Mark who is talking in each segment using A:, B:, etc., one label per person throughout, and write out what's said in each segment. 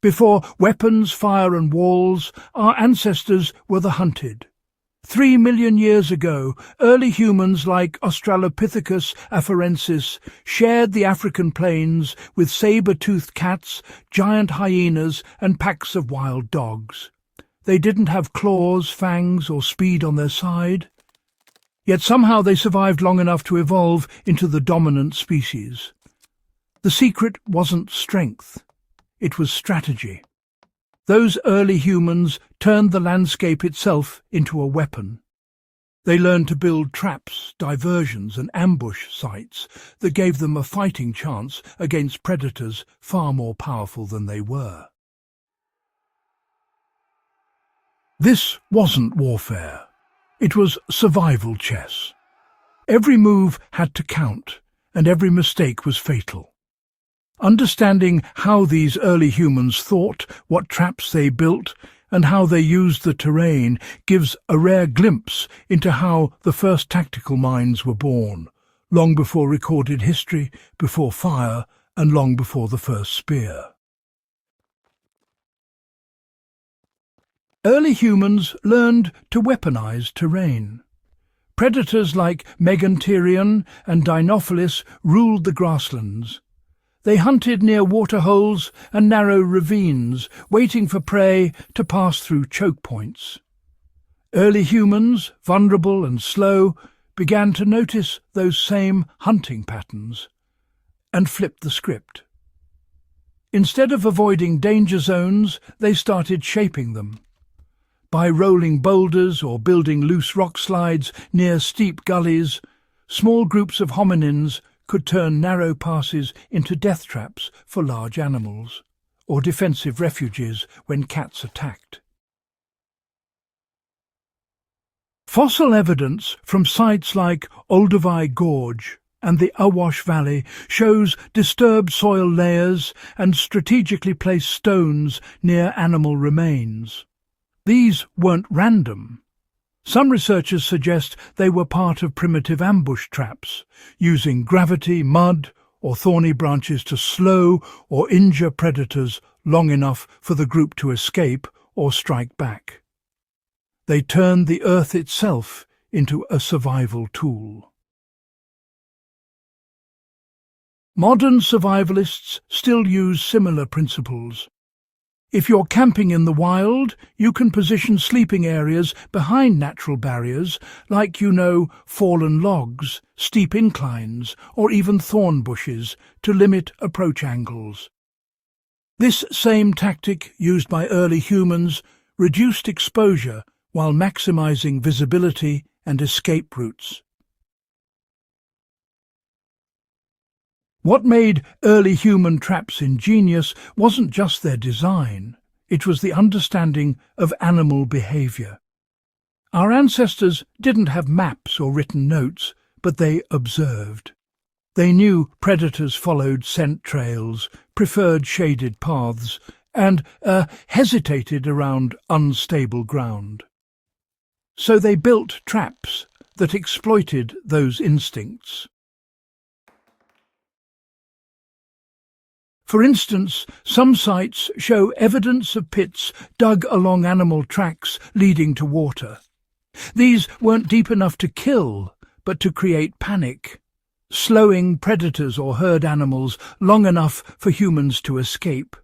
A: Before weapons, fire and walls, our ancestors were the hunted. 3 million years ago, early humans like Australopithecus afarensis shared the African plains with saber-toothed cats, giant hyenas and packs of wild dogs. They didn't have claws, fangs or speed on their side. Yet somehow they survived long enough to evolve into the dominant species. The secret wasn't strength, it was strategy. Those early humans turned the landscape itself into a weapon. They learned to build traps, diversions and ambush sites that gave them a fighting chance against predators far more powerful than they were. This wasn't warfare. It was survival chess. Every move had to count, and every mistake was fatal. Understanding how these early humans thought, what traps they built, and how they used the terrain gives a rare glimpse into how the first tactical minds were born, long before recorded history, before fire, and long before the first spear. Early humans learned to weaponize terrain. Predators like Meganterion and Dinophilis ruled the grasslands. They hunted near waterholes and narrow ravines, waiting for prey to pass through choke points. Early humans, vulnerable and slow, began to notice those same hunting patterns and flipped the script. Instead of avoiding danger zones, they started shaping them. By rolling boulders or building loose rock slides near steep gullies, small groups of hominins could turn narrow passes into death traps for large animals, or defensive refuges when cats attacked. Fossil evidence from sites like Olduvai Gorge and the Awash Valley shows disturbed soil layers and strategically placed stones near animal remains. These weren't random. Some researchers suggest they were part of primitive ambush traps, using gravity, mud, or thorny branches to slow or injure predators long enough for the group to escape or strike back. They turned the earth itself into a survival tool. Modern survivalists still use similar principles. If you're camping in the wild, you can position sleeping areas behind natural barriers like, fallen logs, steep inclines, or even thorn bushes to limit approach angles. This same tactic used by early humans reduced exposure while maximizing visibility and escape routes. What made early human traps ingenious wasn't just their design, it was the understanding of animal behavior. Our ancestors didn't have maps or written notes, but they observed. They knew predators followed scent trails, preferred shaded paths, and hesitated around unstable ground. So they built traps that exploited those instincts. For instance, some sites show evidence of pits dug along animal tracks leading to water. These weren't deep enough to kill, but to create panic, slowing predators or herd animals long enough for humans to escape.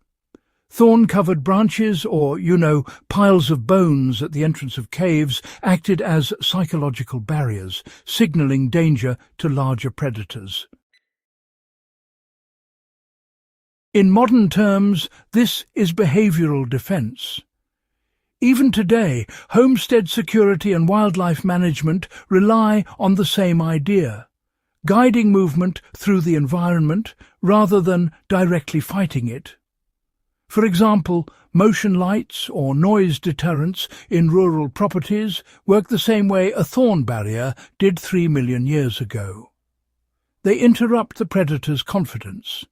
A: Thorn-covered branches or, piles of bones at the entrance of caves acted as psychological barriers, signaling danger to larger predators. In modern terms, this is behavioral defense. Even today, homestead security and wildlife management rely on the same idea, guiding movement through the environment rather than directly fighting it. For example, motion lights or noise deterrents in rural properties work the same way a thorn barrier did 3 million years ago. They interrupt the predator's confidence.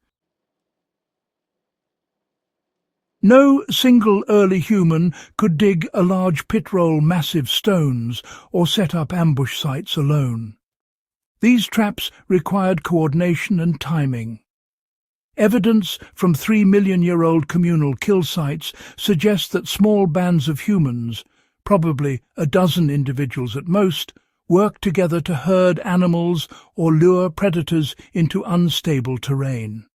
A: No single early human could dig a large pit roll massive stones or set up ambush sites alone. These traps required coordination and timing. Evidence from 3 million-year-old communal kill sites suggests that small bands of humans, probably a dozen individuals at most, work together to herd animals or lure predators into unstable terrain.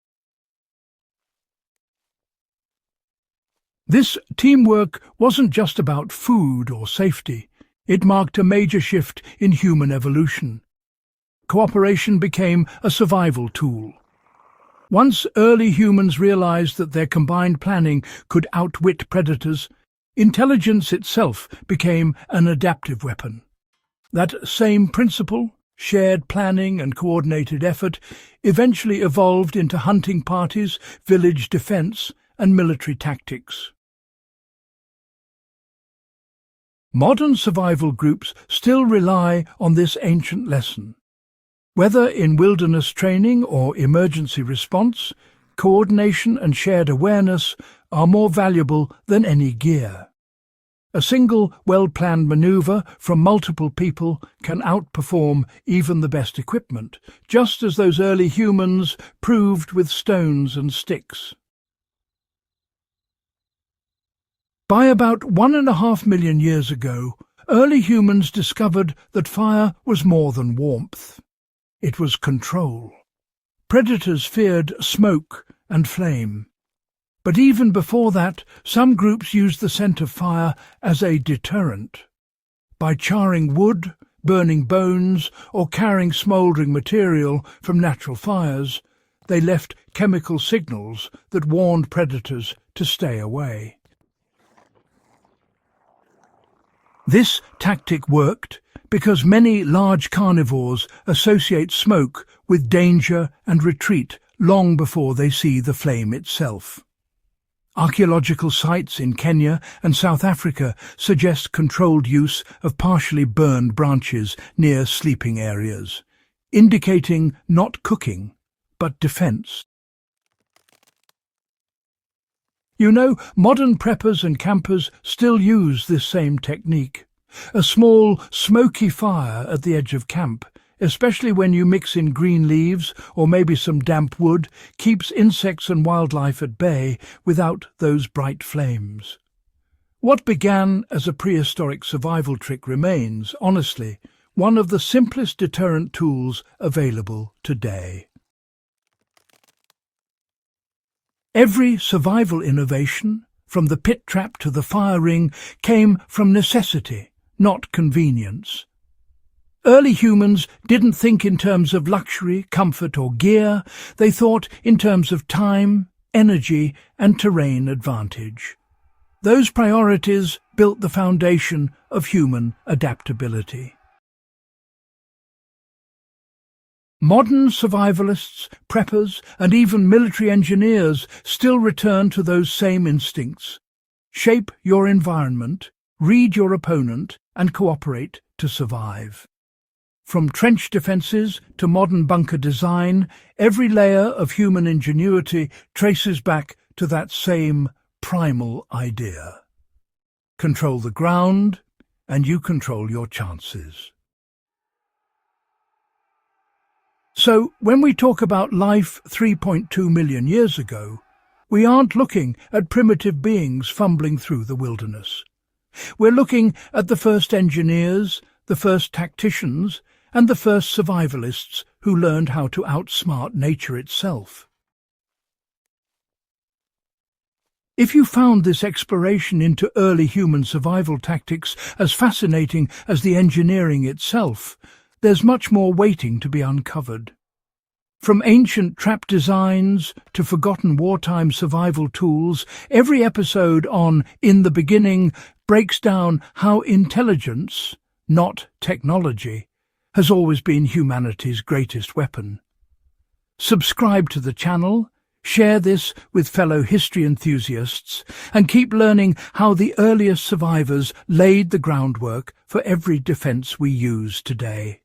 A: This teamwork wasn't just about food or safety. It marked a major shift in human evolution. Cooperation became a survival tool. Once early humans realized that their combined planning could outwit predators, intelligence itself became an adaptive weapon. That same principle, shared planning and coordinated effort, eventually evolved into hunting parties, village defense, and military tactics. Modern survival groups still rely on this ancient lesson. Whether in wilderness training or emergency response, coordination and shared awareness are more valuable than any gear. A single, well-planned maneuver from multiple people can outperform even the best equipment, just as those early humans proved with stones and sticks. By about 1.5 million years ago, early humans discovered that fire was more than warmth. It was control. Predators feared smoke and flame. But even before that, some groups used the scent of fire as a deterrent. By charring wood, burning bones, or carrying smouldering material from natural fires, they left chemical signals that warned predators to stay away. This tactic worked because many large carnivores associate smoke with danger and retreat long before they see the flame itself. Archaeological sites in Kenya and South Africa suggest controlled use of partially burned branches near sleeping areas, indicating not cooking, but defense. You know, modern preppers and campers still use this same technique. A small, smoky fire at the edge of camp, especially when you mix in green leaves or maybe some damp wood, keeps insects and wildlife at bay without those bright flames. What began as a prehistoric survival trick remains, honestly, one of the simplest deterrent tools available today. Every survival innovation, from the pit trap to the fire ring, came from necessity, not convenience. Early humans didn't think in terms of luxury, comfort or gear. They thought in terms of time, energy and terrain advantage. Those priorities built the foundation of human adaptability. Modern survivalists, preppers, and even military engineers still return to those same instincts. Shape your environment, read your opponent, and cooperate to survive. From trench defences to modern bunker design, every layer of human ingenuity traces back to that same primal idea. Control the ground, and you control your chances. So, when we talk about life 3.2 million years ago, we aren't looking at primitive beings fumbling through the wilderness. We're looking at the first engineers, the first tacticians, and the first survivalists who learned how to outsmart nature itself. If you found this exploration into early human survival tactics as fascinating as the engineering itself, there's much more waiting to be uncovered. From ancient trap designs to forgotten wartime survival tools, every episode on In the Beginning breaks down how intelligence, not technology, has always been humanity's greatest weapon. Subscribe to the channel, share this with fellow history enthusiasts, and keep learning how the earliest survivors laid the groundwork for every defense we use today.